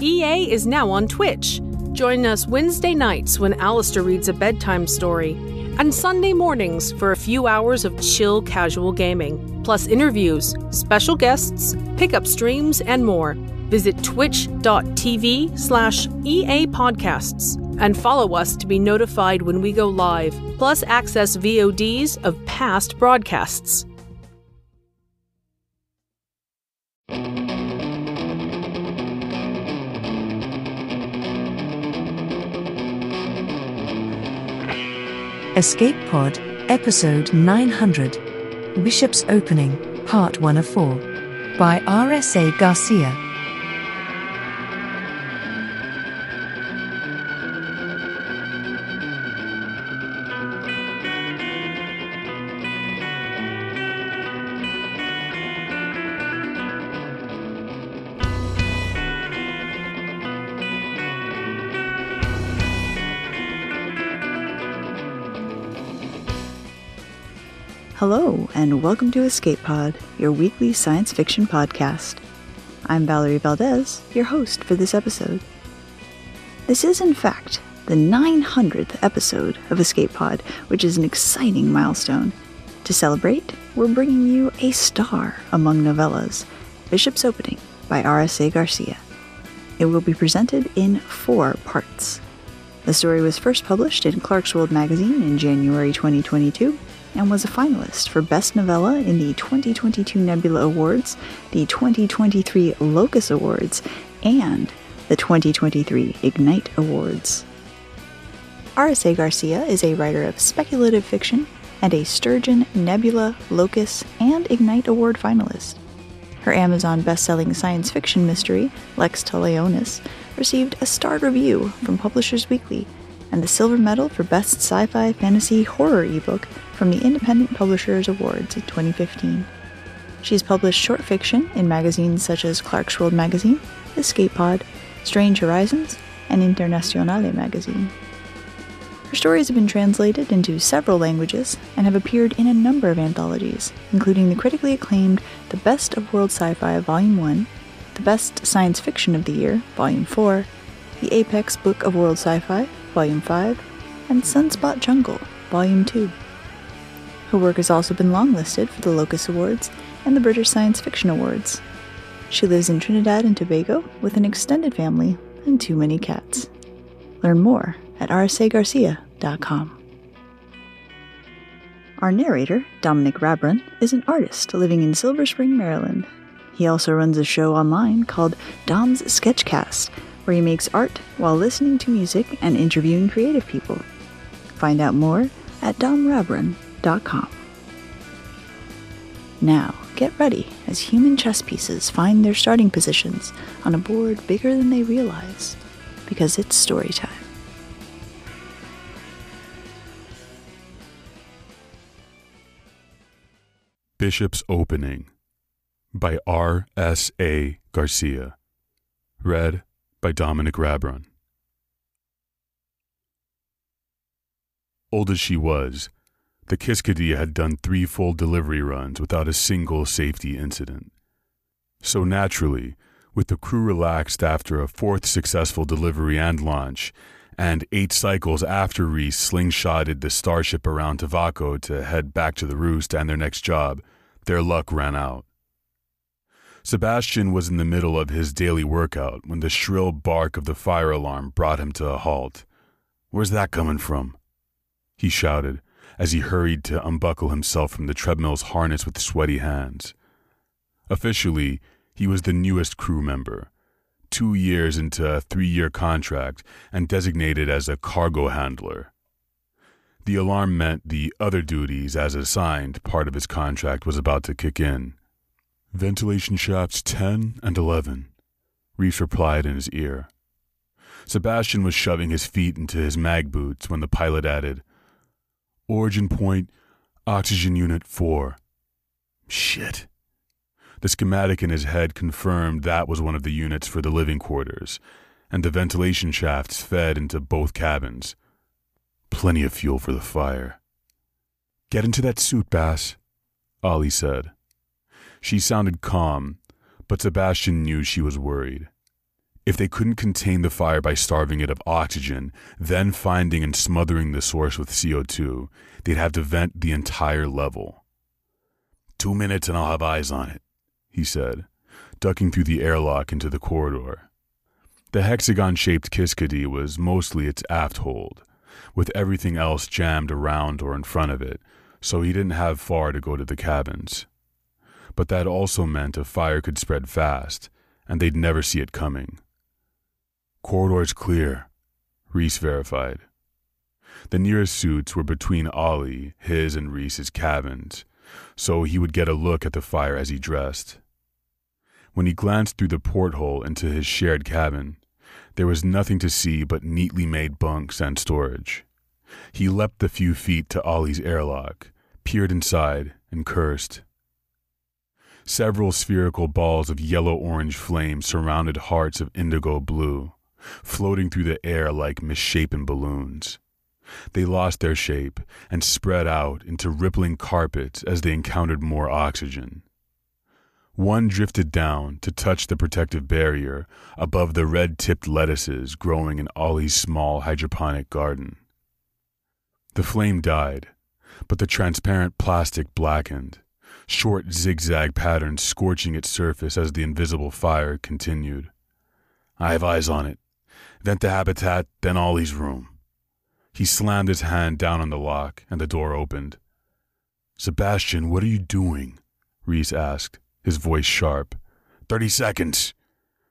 EA is now on Twitch. Join us Wednesday nights when Alistair reads a bedtime story, and Sunday mornings for a few hours of chill casual gaming, plus interviews, special guests, pickup streams, and more. Visit twitch.tv/EA Podcasts and follow us to be notified when we go live, plus access VODs of past broadcasts. Escape Pod, Episode 900, Bishop's Opening, Part 1 of 4, by R.S.A. Garcia. Hello, and welcome to Escape Pod, your weekly science fiction podcast. I'm Valerie Valdez, your host for this episode. This is, in fact, the 900th episode of Escape Pod, which is an exciting milestone. To celebrate, we're bringing you a star among novellas, Bishop's Opening by R.S.A. Garcia. It will be presented in 4 parts. The story was first published in Clarkesworld magazine in January 2022, and was a finalist for Best Novella in the 2022 Nebula Awards, the 2023 Locus Awards, and the 2023 Ignite Awards. R.S.A. Garcia is a writer of speculative fiction and a Sturgeon, Nebula, Locus, and Ignite Award finalist. Her Amazon best-selling science fiction mystery, Lex Talionis, received a starred review from Publishers Weekly and the Silver Medal for Best Sci-Fi Fantasy Horror ebook from the Independent Publishers Awards in 2015. She's published short fiction in magazines such as Clarkesworld Magazine, Escape Pod, Strange Horizons, and Internazionale Magazine. Her stories have been translated into several languages and have appeared in a number of anthologies, including the critically acclaimed The Best of World Sci-Fi Volume 1, The Best Science Fiction of the Year, Volume 4, The Apex Book of World Sci-Fi, Volume 5, and Sunspot Jungle, Volume 2. Her work has also been longlisted for the Locus Awards and the British Science Fiction Awards. She lives in Trinidad and Tobago with an extended family and 2 many cats. Learn more at rsagarcia.com. Our narrator, Dominic Rabron, is an artist living in Silver Spring, Maryland. He also runs a show online called Dom's Sketchcast, where he makes art while listening to music and interviewing creative people. Find out more at domrabron.com. Now, get ready as human chess pieces find their starting positions on a board bigger than they realize, because it's story time. Bishop's Opening by R.S.A. Garcia. Read by Dominic Rabron. Old as she was, the Kiskadee had done 3 full delivery runs without a single safety incident. So naturally, with the crew relaxed after a 4th successful delivery and launch, and 8 cycles after Reese slingshotted the starship around Tavaco to head back to the Roost and their next job, their luck ran out. Sebastian was in the middle of his daily workout when the shrill bark of the fire alarm brought him to a halt. "Where's that coming from?" he shouted as he hurried to unbuckle himself from the treadmill's harness with sweaty hands. Officially, he was the newest crew member, 2 years into a 3-year contract and designated as a cargo handler. The alarm meant the other duties as assigned part of his contract was about to kick in. "Ventilation shafts 10 and 11, Reese replied in his ear. Sebastian was shoving his feet into his mag boots when the pilot added, "Origin point, oxygen unit 4. Shit. The schematic in his head confirmed that was one of the units for the living quarters, and the ventilation shafts fed into both cabins. Plenty of fuel for the fire. "Get into that suit, Bass," Ollie said. She sounded calm, but Sebastian knew she was worried. If they couldn't contain the fire by starving it of oxygen, then finding and smothering the source with CO2, they'd have to vent the entire level. 2 minutes and I'll have eyes on it, he said, ducking through the airlock into the corridor. The hexagon-shaped Kiskadee was mostly its aft hold, with everything else jammed around or in front of it, so he didn't have far to go to the cabins. But that also meant a fire could spread fast, and they'd never see it coming. Corridor's clear, Reese verified. The nearest suits were between Ollie, his and Reese's cabins, so he would get a look at the fire as he dressed. When he glanced through the porthole into his shared cabin, there was nothing to see but neatly made bunks and storage. He leapt the few feet to Ollie's airlock, peered inside, and cursed. Several spherical balls of yellow-orange flame surrounded hearts of indigo blue, floating through the air like misshapen balloons. They lost their shape and spread out into rippling carpets as they encountered more oxygen. One drifted down to touch the protective barrier above the red-tipped lettuces growing in Ollie's small hydroponic garden. The flame died, but the transparent plastic blackened, short zigzag patterns scorching its surface as the invisible fire continued. I have eyes on it. Vent the habitat, then Ollie's room. He slammed his hand down on the lock, and the door opened. Sebastian, what are you doing? Reese asked, his voice sharp. 30 seconds.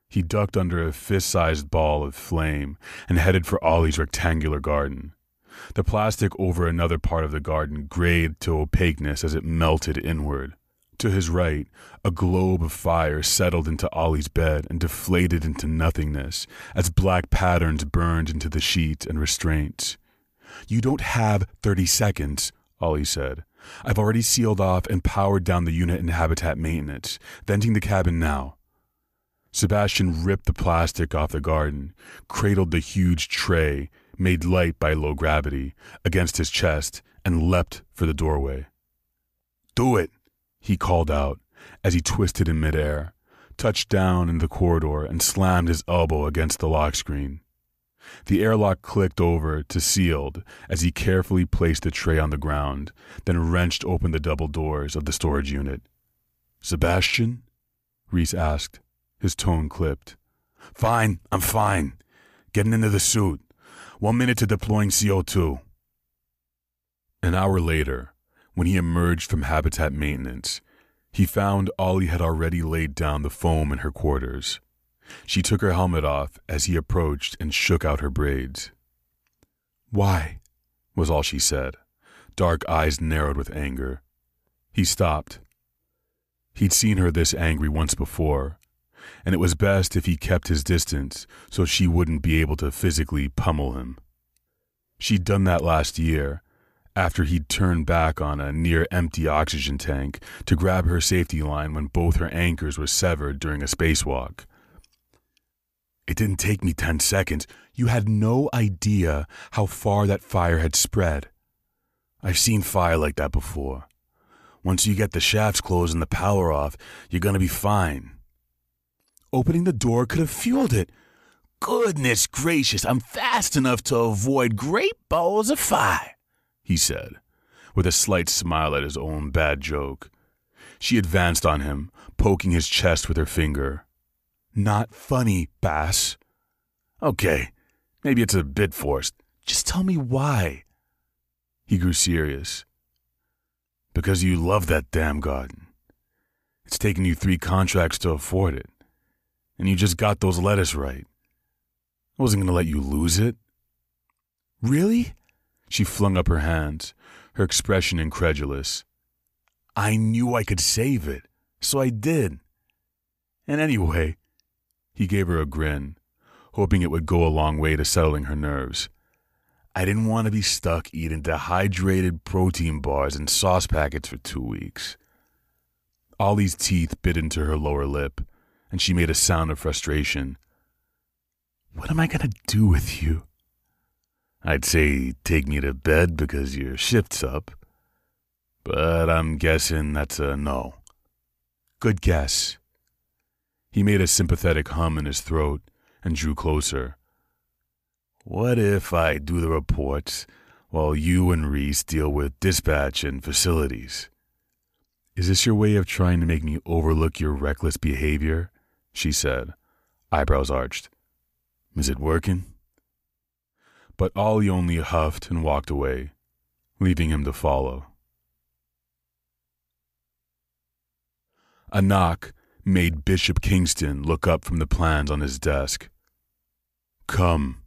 He ducked under a fist-sized ball of flame and headed for Ollie's rectangular garden. The plastic over another part of the garden grayed to opaqueness as it melted inward. To his right, a globe of fire settled into Ollie's bed and deflated into nothingness as black patterns burned into the sheet and restraints. You don't have 30 seconds, Ollie said. I've already sealed off and powered down the unit in habitat maintenance, venting the cabin now. Sebastian ripped the plastic off the garden, cradled the huge tray, made light by low gravity, against his chest, and leapt for the doorway. Do it, he called out as he twisted in midair, touched down in the corridor, and slammed his elbow against the lock screen. The airlock clicked over to sealed as he carefully placed the tray on the ground, then wrenched open the double doors of the storage unit. Sebastian? Reese asked, his tone clipped. Fine, I'm fine. Getting into the suit. 1 minute to deploying CO2. An hour later, when he emerged from habitat maintenance, he found Ollie had already laid down the foam in her quarters. She took her helmet off as he approached and shook out her braids. Why? Was all she said, dark eyes narrowed with anger. He stopped. He'd seen her this angry once before, and it was best if he kept his distance so she wouldn't be able to physically pummel him. She'd done that last year, after he'd turned back on a near-empty oxygen tank to grab her safety line when both her anchors were severed during a spacewalk. It didn't take me 10 seconds. You had no idea how far that fire had spread. I've seen fire like that before. Once you get the shafts closed and the power off, you're gonna be fine. Opening the door could have fueled it. Goodness gracious, I'm fast enough to avoid great balls of fire, he said, with a slight smile at his own bad joke. She advanced on him, poking his chest with her finger. Not funny, Bass. Okay, maybe it's a bit forced. Just tell me why. He grew serious. Because you love that damn garden. It's taken you 3 contracts to afford it. And you just got those lettuce right. I wasn't going to let you lose it. Really? She flung up her hands, her expression incredulous. I knew I could save it, so I did. And anyway, he gave her a grin, hoping it would go a long way to settling her nerves. I didn't want to be stuck eating dehydrated protein bars and sauce packets for 2 weeks. Ollie's teeth bit into her lower lip, and she made a sound of frustration. What am I going to do with you? I'd say take me to bed because your shift's up, but I'm guessing that's a no. Good guess. He made a sympathetic hum in his throat and drew closer. "What if I do the reports while you and Reese deal with dispatch and facilities?" "Is this your way of trying to make me overlook your reckless behavior?" she said, eyebrows arched. "Is it working?" But Ollie only huffed and walked away, leaving him to follow. A knock made Bishop Kingston look up from the plans on his desk. "Come."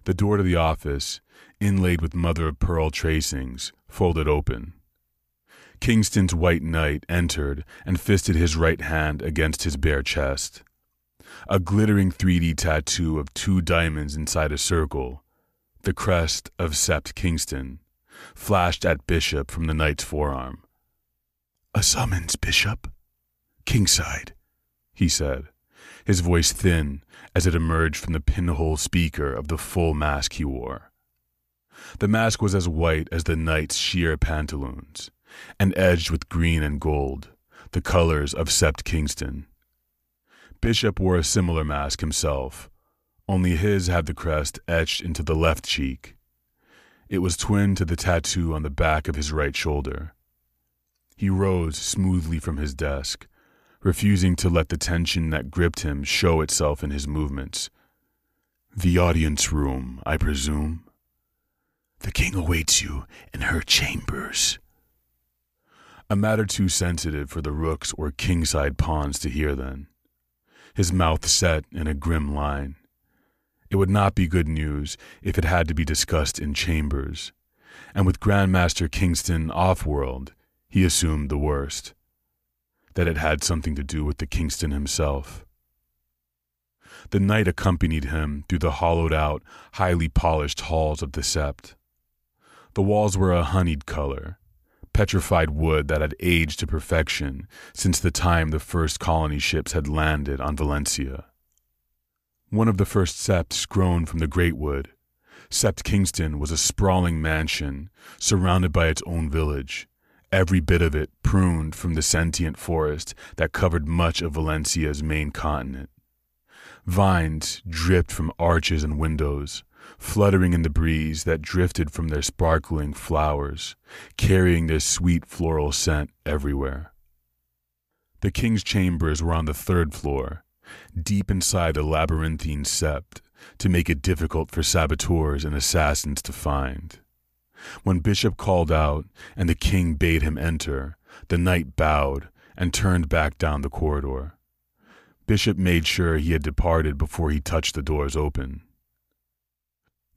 The door to the office, inlaid with mother-of-pearl tracings, folded open. Kingston's white knight entered and fisted his right hand against his bare chest. A glittering 3D tattoo of 2 diamonds inside a circle, the crest of Sept Kingston, flashed at Bishop from the knight's forearm. "A summons, Bishop. Kingside," he said, his voice thin as it emerged from the pinhole speaker of the full mask he wore. The mask was as white as the knight's sheer pantaloons, and edged with green and gold, the colors of Sept Kingston. Bishop wore a similar mask himself, only his had the crest etched into the left cheek. It was twinned to the tattoo on the back of his right shoulder. He rose smoothly from his desk, refusing to let the tension that gripped him show itself in his movements. "The audience room, I presume?" "The king awaits you in her chambers." A matter too sensitive for the rooks or kingside pawns to hear then. His mouth set in a grim line. It would not be good news if it had to be discussed in chambers, and with Grandmaster Kingston off-world, he assumed the worst, that it had something to do with the Kingston himself. The knight accompanied him through the hollowed-out, highly polished halls of the Sept. The walls were a honeyed color, petrified wood that had aged to perfection since the time the first colony ships had landed on Valencia. One of the first septs grown from the great wood, Sept Kingston was a sprawling mansion surrounded by its own village, every bit of it pruned from the sentient forest that covered much of Valencia's main continent. Vines dripped from arches and windows, fluttering in the breeze that drifted from their sparkling flowers, carrying their sweet floral scent everywhere. The king's chambers were on the 3rd floor, deep inside a labyrinthine sept, to make it difficult for saboteurs and assassins to find. When Bishop called out and the king bade him enter, the knight bowed and turned back down the corridor. Bishop made sure he had departed before he touched the doors open.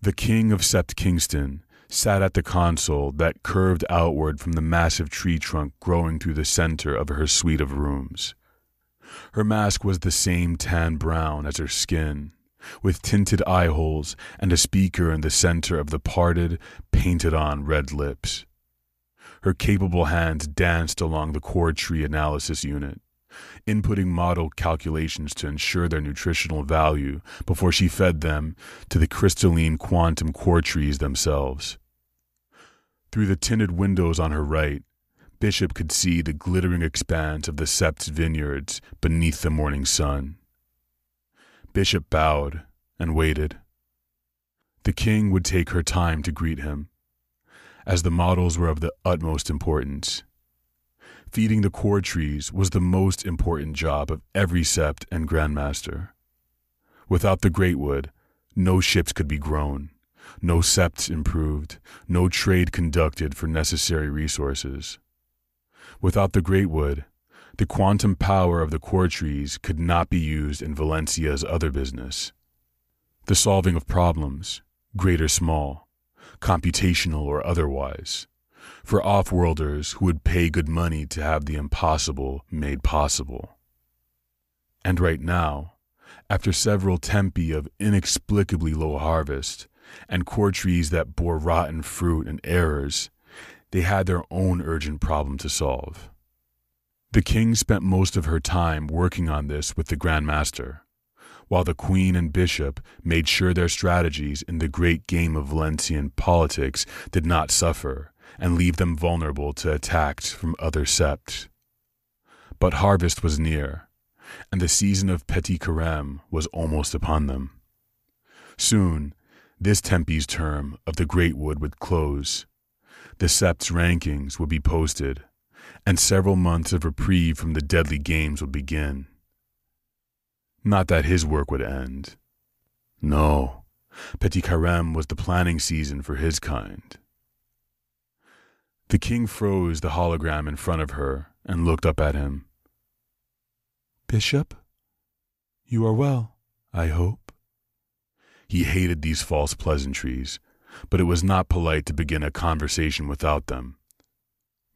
The king of Sept Kingston sat at the console that curved outward from the massive tree trunk growing through the center of her suite of rooms. Her mask was the same tan brown as her skin, with tinted eye holes and a speaker in the center of the parted, painted-on red lips. Her capable hands danced along the core tree analysis unit, inputting model calculations to ensure their nutritional value before she fed them to the crystalline quantum core trees themselves. Through the tinted windows on her right, Bishop could see the glittering expanse of the Sept's vineyards beneath the morning sun. Bishop bowed and waited. The king would take her time to greet him, as the models were of the utmost importance. Feeding the core trees was the most important job of every Sept and Grandmaster. Without the Greatwood, no ships could be grown, no Septs improved, no trade conducted for necessary resources. Without the Greatwood, the quantum power of the core trees could not be used in Valencia's other business. The solving of problems, great or small, computational or otherwise, for off-worlders who would pay good money to have the impossible made possible. And right now, after several tempi of inexplicably low harvest and core trees that bore rotten fruit and errors, they had their own urgent problem to solve. The king spent most of her time working on this with the Grandmaster, while the queen and bishop made sure their strategies in the great game of Valencian politics did not suffer and leave them vulnerable to attacks from other septs. But harvest was near, and the season of Petit Carême was almost upon them. Soon, this Tempe's term of the Great Wood would close. The Sept's rankings would be posted, and several months of reprieve from the deadly games would begin. Not that his work would end. No, Petit Carême was the planning season for his kind. The king froze the hologram in front of her and looked up at him. "Bishop, you are well, I hope." He hated these false pleasantries, but it was not polite to begin a conversation without them.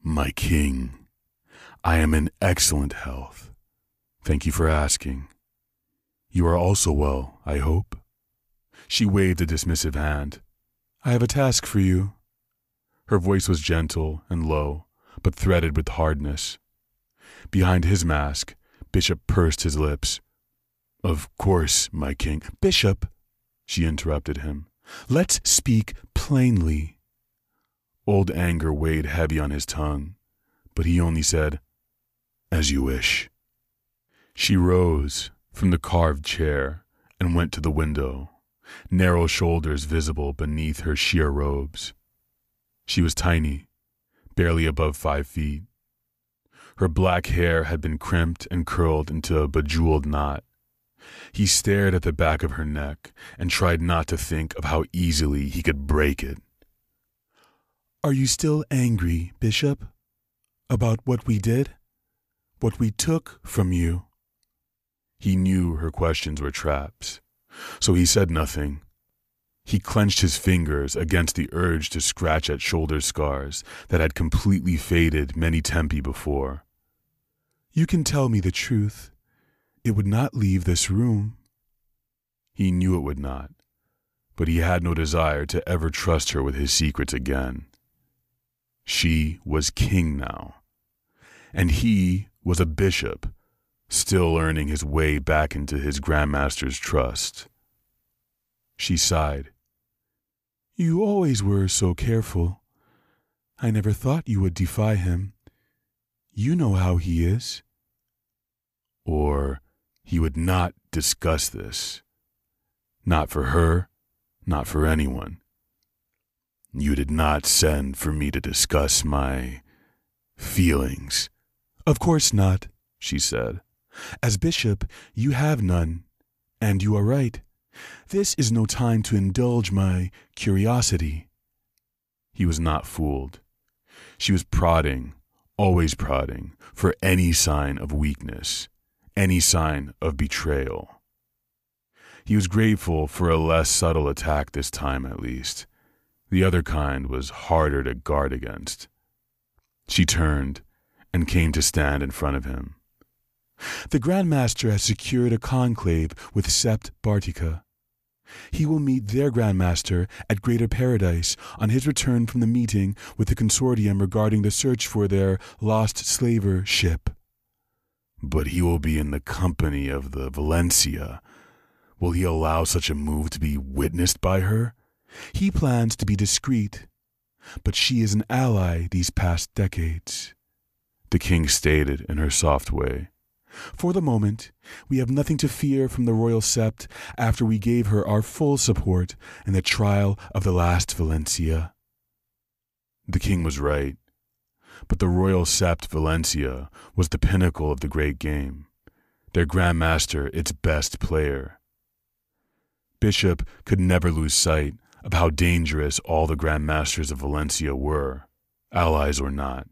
"My king, I am in excellent health. Thank you for asking. You are also well, I hope." She waved a dismissive hand. "I have a task for you." Her voice was gentle and low, but threaded with hardness. Behind his mask, Bishop pursed his lips. "Of course, my king." "Bishop," she interrupted him, "let's speak plainly." Old anger weighed heavy on his tongue, but he only said, "As you wish." She rose from the carved chair and went to the window, narrow shoulders visible beneath her sheer robes. She was tiny, barely above 5 feet. Her black hair had been crimped and curled into a bejeweled knot. He stared at the back of her neck and tried not to think of how easily he could break it. "Are you still angry, Bishop, about what we did? What we took from you?" He knew her questions were traps, so he said nothing. He clenched his fingers against the urge to scratch at shoulder scars that had completely faded many tempi before. "You can tell me the truth. It would not leave this room." He knew it would not, but he had no desire to ever trust her with his secrets again. She was king now, and he was a bishop, still earning his way back into his grandmaster's trust. She sighed. "You always were so careful. I never thought you would defy him. You know how he is." Or he would not discuss this. Not for her, not for anyone. "You did not send for me to discuss my feelings." "Of course not," she said. "As bishop, you have none, and you are right. This is no time to indulge my curiosity." He was not fooled. She was prodding, always prodding, for any sign of weakness, any sign of betrayal. He was grateful for a less subtle attack this time, at least. The other kind was harder to guard against. She turned and came to stand in front of him. "The Grand Master has secured a conclave with Sept Bartica. He will meet their Grand Master at Greater Paradise on his return from the meeting with the consortium regarding the search for their lost slaver ship." "But he will be in the company of the Valencia. Will he allow such a move to be witnessed by her?" "He plans to be discreet, but she is an ally these past decades," the king stated in her soft way. "For the moment, we have nothing to fear from the Royal Sept after we gave her our full support in the trial of the last Valencia." The king was right, but the Royal Sept Valencia was the pinnacle of the great game, their Grand Master its best player. Bishop could never lose sight of how dangerous all the Grand Masters of Valencia were, allies or not.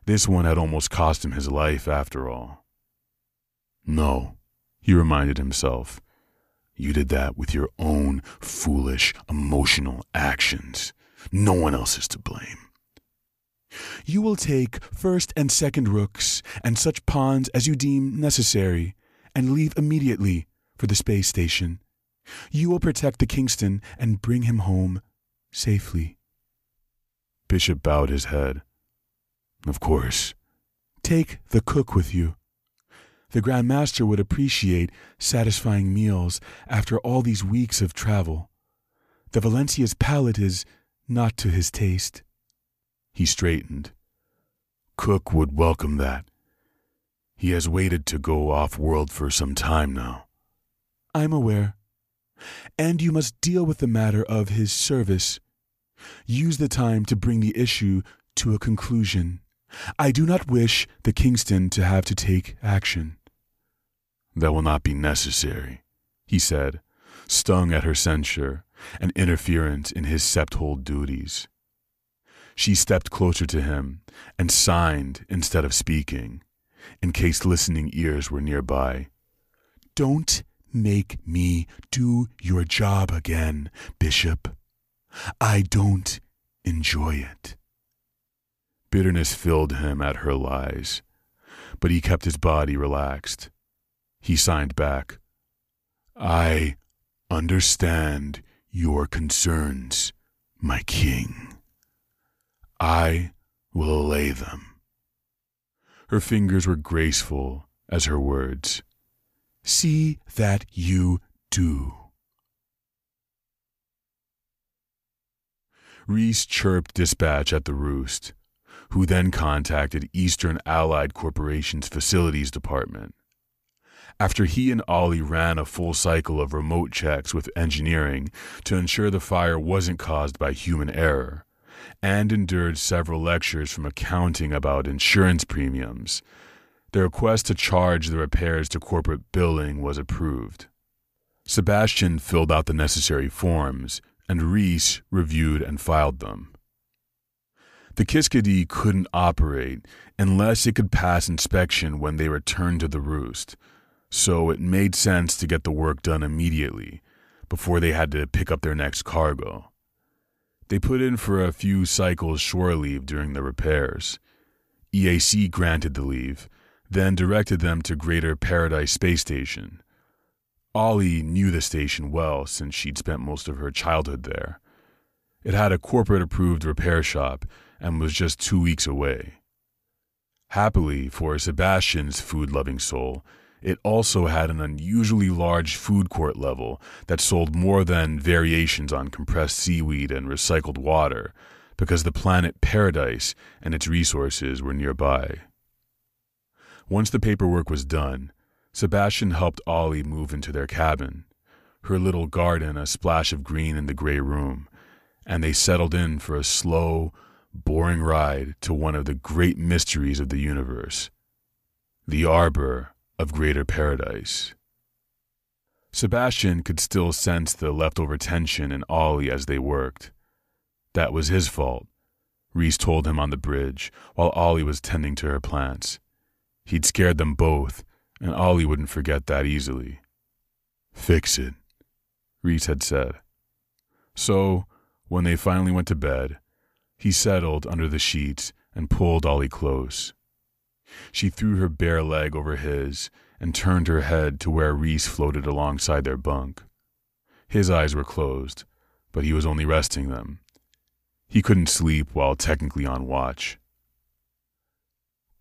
This one had almost cost him his life after all. "No," he reminded himself, "you did that with your own foolish, emotional actions. No one else is to blame." "You will take first and second rooks and such pawns as you deem necessary, and leave immediately for the space station. You will protect the Kingston and bring him home safely." Bishop bowed his head. "Of course." "Take the cook with you. The Grand Master would appreciate satisfying meals after all these weeks of travel. The Valencia's palate is not to his taste." He straightened. "Cook would welcome that. He has waited to go off-world for some time now. I'm aware. And you must deal with the matter of his service. Use the time to bring the issue to a conclusion. I do not wish the Kingston to have to take action. That will not be necessary, he said, stung at her censure and interference in his septhold duties. She stepped closer to him and signed instead of speaking, in case listening ears were nearby. Don't make me do your job again, Bishop. I don't enjoy it. Bitterness filled him at her lies, but he kept his body relaxed. He signed back, I understand your concerns, my king. I will allay them. Her fingers were graceful as her words. See that you do. Reese chirped dispatch at the Roost, who then contacted Eastern Allied Corporation's facilities department. After he and Ollie ran a full cycle of remote checks with engineering to ensure the fire wasn't caused by human error, and endured several lectures from accounting about insurance premiums, the request to charge the repairs to corporate billing was approved. Sebastian filled out the necessary forms, and Reese reviewed and filed them. The Kiskadee couldn't operate unless it could pass inspection when they returned to the Roost, so it made sense to get the work done immediately, before they had to pick up their next cargo. They put in for a few cycles shore leave during the repairs. EAC granted the leave, then directed them to Greater Paradise Space Station. Ollie knew the station well since she'd spent most of her childhood there. It had a corporate-approved repair shop and was just 2 weeks away. Happily for Sebastian's food-loving soul, it also had an unusually large food court level that sold more than variations on compressed seaweed and recycled water because the planet Paradise and its resources were nearby. Once the paperwork was done, Sebastian helped Ollie move into their cabin, her little garden a splash of green in the gray room, and they settled in for a slow, boring ride to one of the great mysteries of the universe, the Arbor of Greater Paradise. Sebastian could still sense the leftover tension in Ollie as they worked. That was his fault, Reese told him on the bridge while Ollie was tending to her plants. He'd scared them both, and Ollie wouldn't forget that easily. Fix it, Reese had said. So, when they finally went to bed, he settled under the sheets and pulled Ollie close. She threw her bare leg over his and turned her head to where Reese floated alongside their bunk. His eyes were closed, but he was only resting them. He couldn't sleep while technically on watch.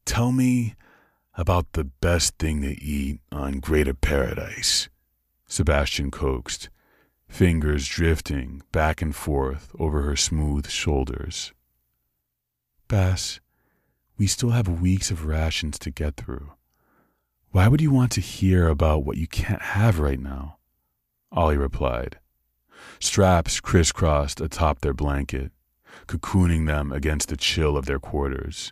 Tell me about the best thing to eat on Greater Paradise, Sebastian coaxed, fingers drifting back and forth over her smooth shoulders. Bass, we still have weeks of rations to get through. Why would you want to hear about what you can't have right now? Ollie replied. Straps crisscrossed atop their blanket, cocooning them against the chill of their quarters.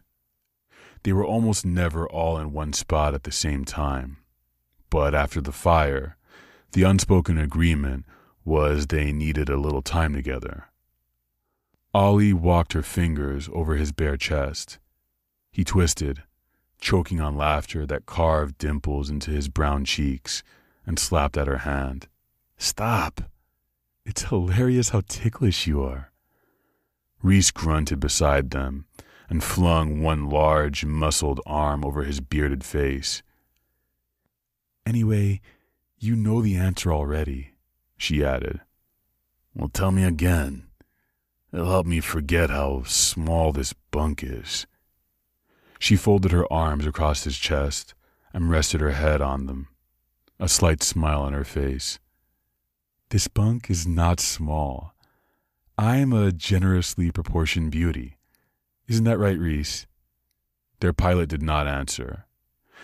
They were almost never all in one spot at the same time, but after the fire, the unspoken agreement was they needed a little time together. Ollie walked her fingers over his bare chest. He twisted, choking on laughter that carved dimples into his brown cheeks, and slapped at her hand. Stop! It's hilarious how ticklish you are. Reese grunted beside them and flung one large, muscled arm over his bearded face. Anyway, you know the answer already, she added. Well, tell me again. It'll help me forget how small this bunk is. She folded her arms across his chest and rested her head on them, a slight smile on her face. This bunk is not small. I am a generously proportioned beauty. Isn't that right, Reese? Their pilot did not answer,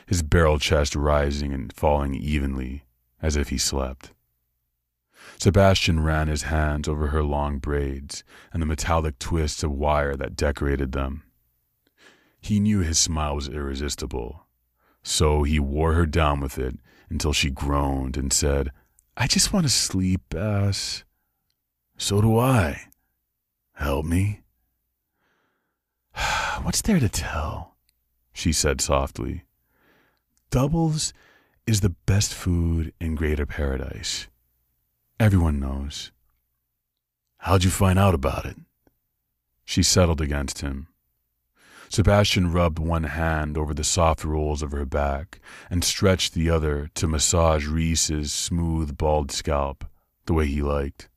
his barrel chest rising and falling evenly, as if he slept. Sebastian ran his hands over her long braids and the metallic twists of wire that decorated them. He knew his smile was irresistible, so he wore her down with it until she groaned and said, "I just want to sleep, Bass." "So do I. Help me?" "What's there to tell?" she said softly. "Doubles is the best food in Greater Paradise. Everyone knows." "How'd you find out about it?" She settled against him. Sebastian rubbed one hand over the soft rolls of her back and stretched the other to massage Reese's smooth, bald scalp the way he liked.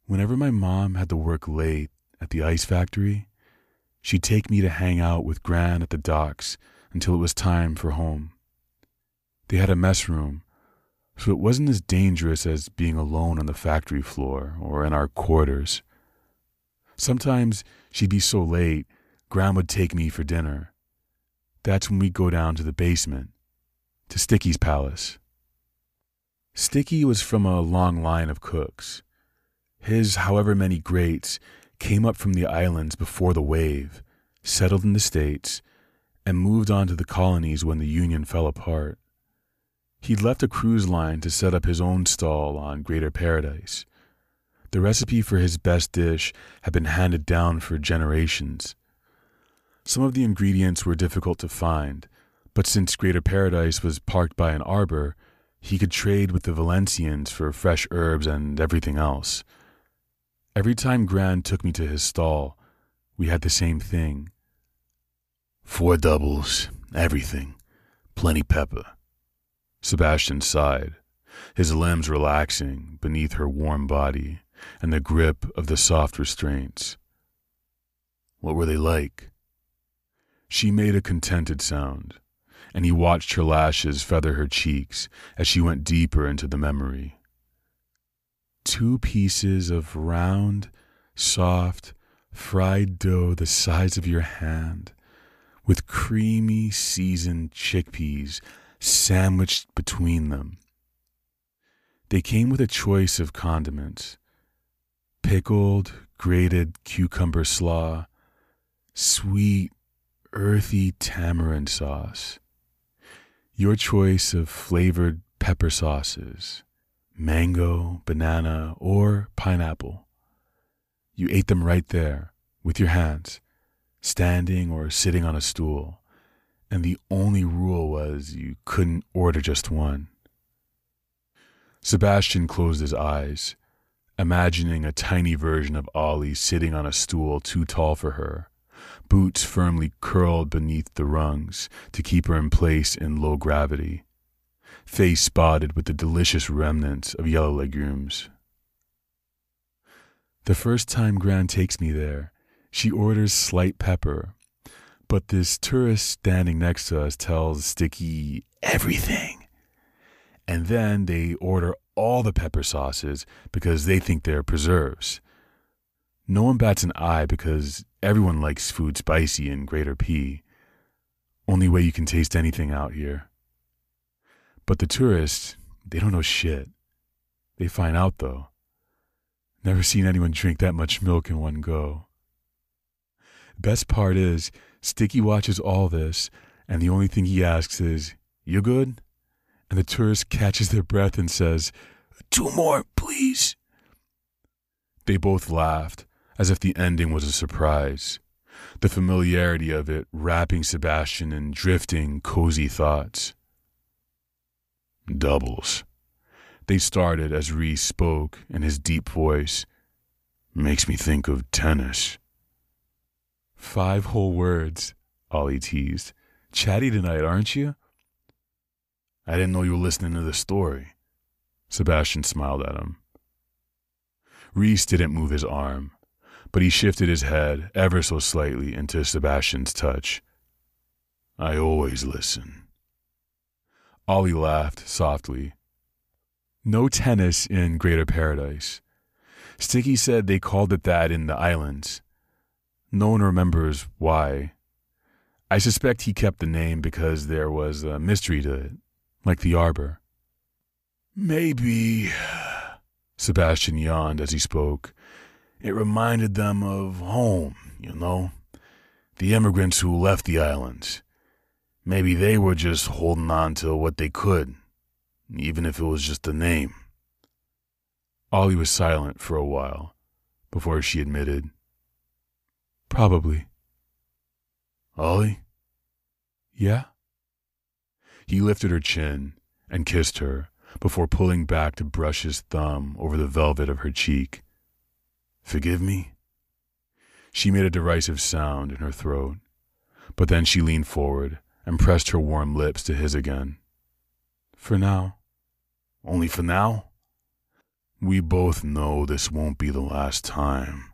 Whenever my mom had to work late at the ice factory, she'd take me to hang out with Gran at the docks until it was time for home. They had a mess room, so it wasn't as dangerous as being alone on the factory floor or in our quarters. Sometimes she'd be so late, Gran would take me for dinner. That's when we'd go down to the basement, to Sticky's palace. Sticky was from a long line of cooks. His however many greats came up from the islands before the wave, settled in the States, and moved on to the colonies when the Union fell apart. He'd left a cruise line to set up his own stall on Greater Paradise. The recipe for his best dish had been handed down for generations. Some of the ingredients were difficult to find, but since Greater Paradise was parked by an arbor, he could trade with the Valencians for fresh herbs and everything else. Every time Gran took me to his stall, we had the same thing. 4 doubles, everything, plenty pepper. Sebastian sighed, his limbs relaxing beneath her warm body and the grip of the soft restraints. What were they like? She made a contented sound, and he watched her lashes feather her cheeks as she went deeper into the memory. 2 pieces of round, soft, fried dough the size of your hand, with creamy, seasoned chickpeas sandwiched between them. They came with a choice of condiments: pickled, grated cucumber slaw, sweet, earthy tamarind sauce, your choice of flavored pepper sauces, mango, banana, or pineapple. You ate them right there, with your hands, standing or sitting on a stool, and the only rule was you couldn't order just one. Sebastian closed his eyes, imagining a tiny version of Ollie sitting on a stool too tall for her, boots firmly curled beneath the rungs to keep her in place in low gravity, face spotted with the delicious remnants of yellow legumes. The first time Gran takes me there, she orders slight pepper, but this tourist standing next to us tells Sticky everything. And then they order all the pepper sauces because they think they're preserves. No one bats an eye because everyone likes food spicy in Greater P. Only way you can taste anything out here. But the tourists, they don't know shit. They find out though. Never seen anyone drink that much milk in one go. Best part is, Sticky watches all this, and the only thing he asks is, "You good?" And the tourist catches their breath and says, "2 more, please." They both laughed, as if the ending was a surprise, the familiarity of it wrapping Sebastian in drifting, cozy thoughts. "Doubles," they started as Reese spoke in his deep voice. "Makes me think of tennis." 5 whole words, Ollie teased. "Chatty tonight, aren't you?" "I didn't know you were listening to the story." Sebastian smiled at him. Reese didn't move his arm, but he shifted his head ever so slightly into Sebastian's touch. "I always listen." Ollie laughed softly. No tennis in Greater Paradise. Sticky said they called it that in the islands. No one remembers why. I suspect he kept the name because there was a mystery to it, like the arbor. Maybe, Sebastian yawned as he spoke, it reminded them of home, you know? The immigrants who left the islands. Maybe they were just holding on to what they could, even if it was just a name. Ollie was silent for a while before she admitted, Probably. Ollie? Yeah? He lifted her chin and kissed her before pulling back to brush his thumb over the velvet of her cheek. Forgive me? She made a derisive sound in her throat, but then she leaned forward and pressed her warm lips to his again. For now. Only for now? We both know this won't be the last time,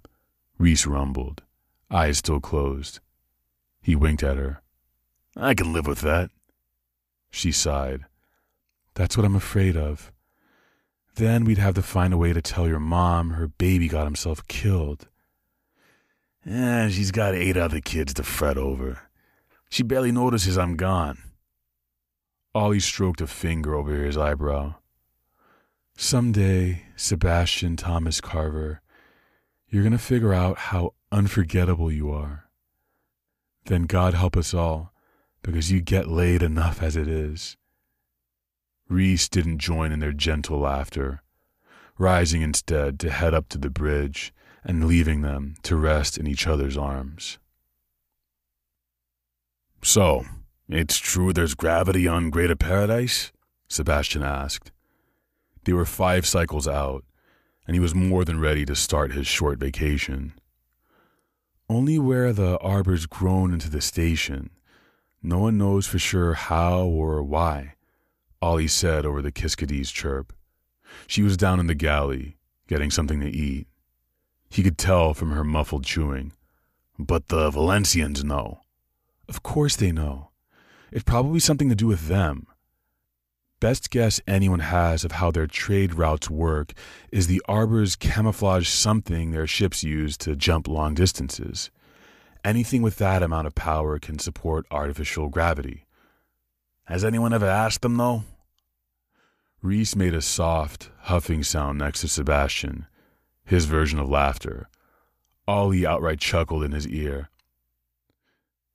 Reese rumbled, eyes still closed. He winked at her. I can live with that. She sighed. That's what I'm afraid of. Then we'd have to find a way to tell your mom her baby got himself killed. She's got 8 other kids to fret over. She barely notices I'm gone. Ollie stroked a finger over his eyebrow. Someday, Sebastian Thomas Carver, you're going to figure out how unforgettable you are. Then God help us all, because you get laid enough as it is. Reese didn't join in their gentle laughter, rising instead to head up to the bridge and leaving them to rest in each other's arms. So, it's true there's gravity on Greater Paradise? Sebastian asked. They were 5 cycles out, and he was more than ready to start his short vacation. Only where the arbor's grown into the station. No one knows for sure how or why, Ollie said over the Kiskadee's chirp. She was down in the galley, getting something to eat. He could tell from her muffled chewing. But the Valencians know. Of course they know. It's probably something to do with them. Best guess anyone has of how their trade routes work is the arbor's camouflage something their ships use to jump long distances. Anything with that amount of power can support artificial gravity. Has anyone ever asked them, though? Reese made a soft, huffing sound next to Sebastian, his version of laughter. Ollie outright chuckled in his ear.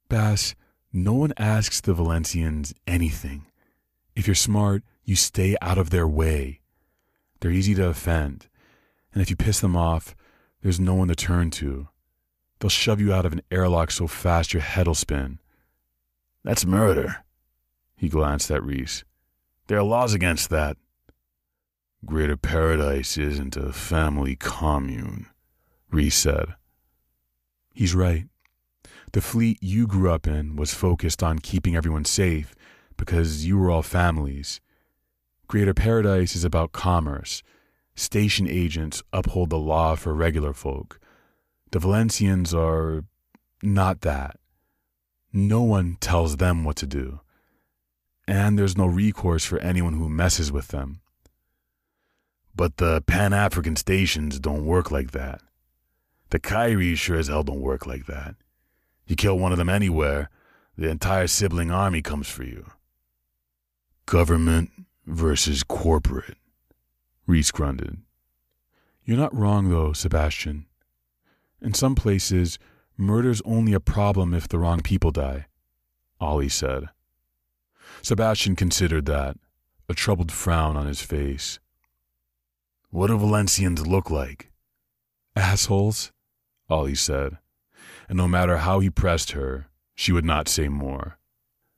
Bass, no one asks the Valencians anything. If you're smart, you stay out of their way. They're easy to offend, and if you piss them off, there's no one to turn to. They'll shove you out of an airlock so fast your head'll spin. That's murder. He glanced at Reese. There are laws against that. Greater Paradise isn't a family commune, Reese said. He's right. The fleet you grew up in was focused on keeping everyone safe because you were all families. Greater Paradise is about commerce. Station agents uphold the law for regular folk. The Valencians are not that. No one tells them what to do. And there's no recourse for anyone who messes with them. But the Pan-African stations don't work like that. The Kyries sure as hell don't work like that. You kill one of them anywhere, the entire sibling army comes for you. Government versus corporate, Reese grunted. You're not wrong, though, Sebastian. In some places, murder's only a problem if the wrong people die, Ollie said. Sebastian considered that, a troubled frown on his face. What do Valencians look like? Assholes, Ollie said, and no matter how he pressed her, she would not say more.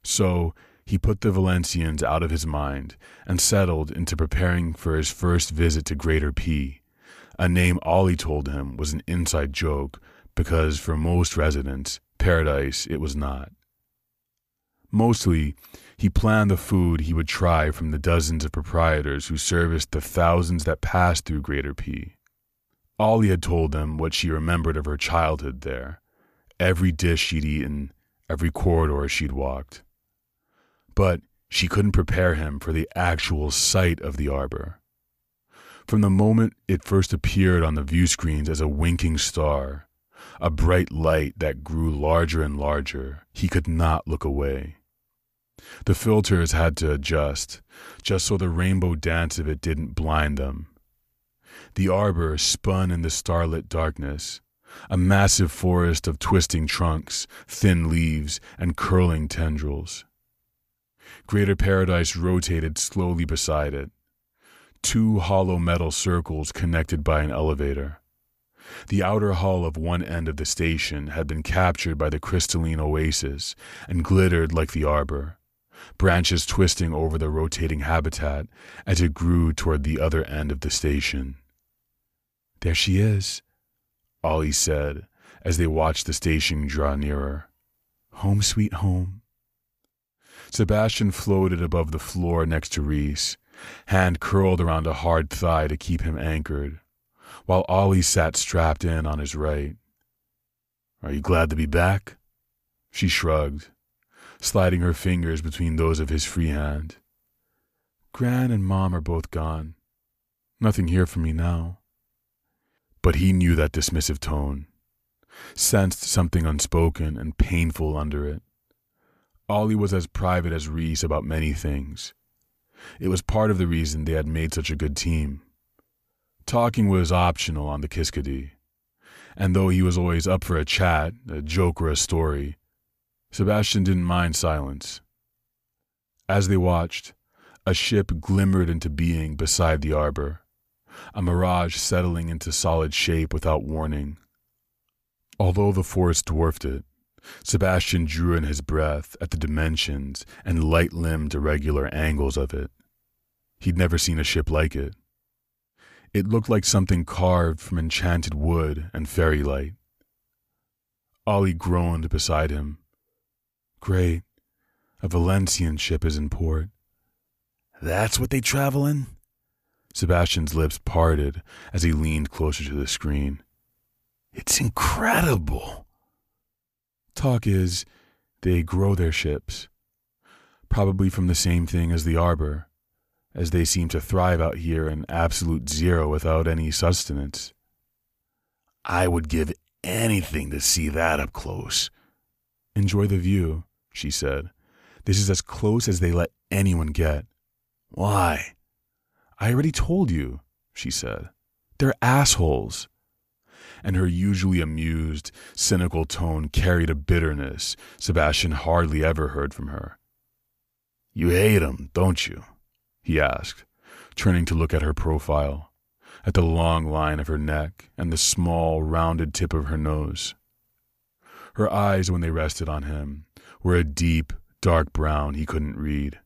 So he put the Valencians out of his mind and settled into preparing for his first visit to Greater P, a name Ollie told him was an inside joke because for most residents, Paradise it was not. Mostly, he planned the food he would try from the dozens of proprietors who serviced the thousands that passed through Greater P. Ollie had told him what she remembered of her childhood there, every dish she'd eaten, every corridor she'd walked. But she couldn't prepare him for the actual sight of the arbor. From the moment it first appeared on the view screens as a winking star, a bright light that grew larger and larger. He could not look away. The filters had to adjust, just so the rainbow dance of it didn't blind them. The arbor spun in the starlit darkness, a massive forest of twisting trunks, thin leaves, and curling tendrils. Greater Paradise rotated slowly beside it, 2 hollow metal circles connected by an elevator. The outer hull of one end of the station had been captured by the crystalline oasis and glittered like the arbor, branches twisting over the rotating habitat as it grew toward the other end of the station. "There she is," Ollie said as they watched the station draw nearer. "Home sweet home." Sebastian floated above the floor next to Reese, hand curled around a hard thigh to keep him anchored, while Ollie sat strapped in on his right. "Are you glad to be back?" She shrugged, sliding her fingers between those of his free hand. "Gran and Mom are both gone. Nothing here for me now." But he knew that dismissive tone, sensed something unspoken and painful under it. Ollie was as private as Reese about many things. It was part of the reason they had made such a good team. Talking was optional on the Kiskadee, and though he was always up for a chat, a joke or a story, Sebastian didn't mind silence. As they watched, a ship glimmered into being beside the arbor, a mirage settling into solid shape without warning. Although the force dwarfed it, Sebastian drew in his breath at the dimensions and light-limbed irregular angles of it. He'd never seen a ship like it. It looked like something carved from enchanted wood and fairy light. Ollie groaned beside him. "Great. A Valencian ship is in port." "That's what they travel in?" Sebastian's lips parted as he leaned closer to the screen. "It's incredible." "Talk is, they grow their ships. Probably from the same thing as the arbor, as they seem to thrive out here in absolute zero without any sustenance." "I would give anything to see that up close." "Enjoy the view," she said. "This is as close as they let anyone get." "Why?" "I already told you," she said. "They're assholes." And her usually amused, cynical tone carried a bitterness Sebastian hardly ever heard from her. "You hate 'em, don't you?" he asked, turning to look at her profile, at the long line of her neck and the small, rounded tip of her nose. Her eyes, when they rested on him, were a deep, dark brown he couldn't read.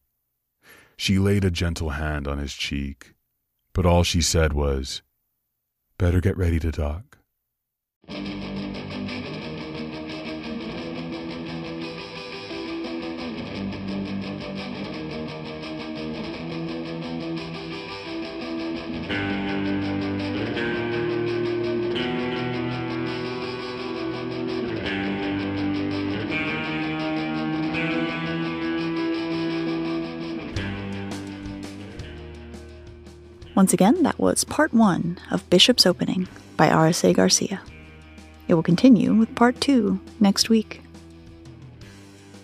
She laid a gentle hand on his cheek, but all she said was, "Better get ready to dock." Once again, that was part 1 of Bishop's Opening by R.S.A. Garcia. It will continue with part 2 next week.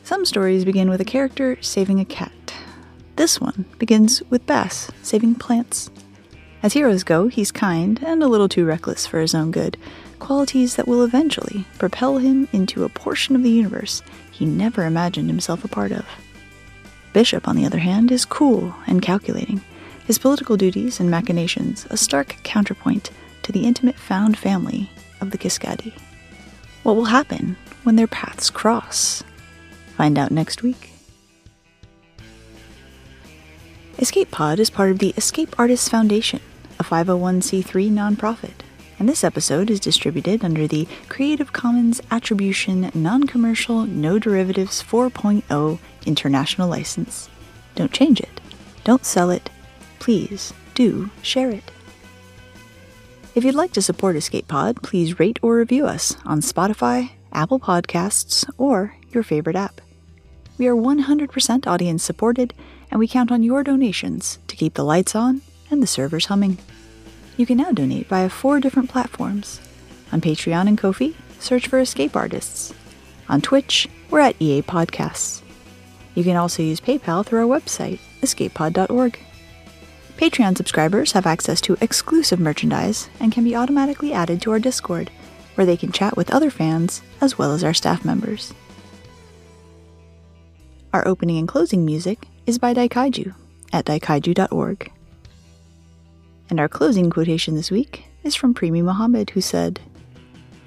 Some stories begin with a character saving a cat. This one begins with Bass saving plants. As heroes go, he's kind and a little too reckless for his own good, qualities that will eventually propel him into a portion of the universe he never imagined himself a part of. Bishop, on the other hand, is cool and calculating, his political duties and machinations a stark counterpoint to the intimate found family of the Kiskadee. What will happen when their paths cross? Find out next week. Escape Pod is part of the Escape Artists Foundation, a 501c3 nonprofit, and this episode is distributed under the Creative Commons Attribution Non-Commercial No Derivatives 4.0 International License. Don't change it. Don't sell it. Please do share it. If you'd like to support Escape Pod, please rate or review us on Spotify, Apple Podcasts, or your favorite app. We are 100% audience supported, and we count on your donations to keep the lights on and the servers humming. You can now donate via 4 different platforms. On Patreon and Ko-fi, search for Escape Artists. On Twitch, we're at EA Podcasts. You can also use PayPal through our website, escapepod.org. Patreon subscribers have access to exclusive merchandise and can be automatically added to our Discord, where they can chat with other fans as well as our staff members. Our opening and closing music is by Daikaiju at daikaiju.org. And our closing quotation this week is from Premi Mohammed, who said,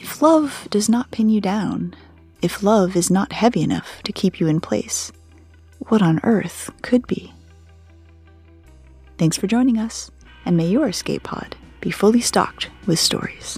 "If love does not pin you down, if love is not heavy enough to keep you in place, what on earth could be?" Thanks for joining us, and may your escape pod be fully stocked with stories.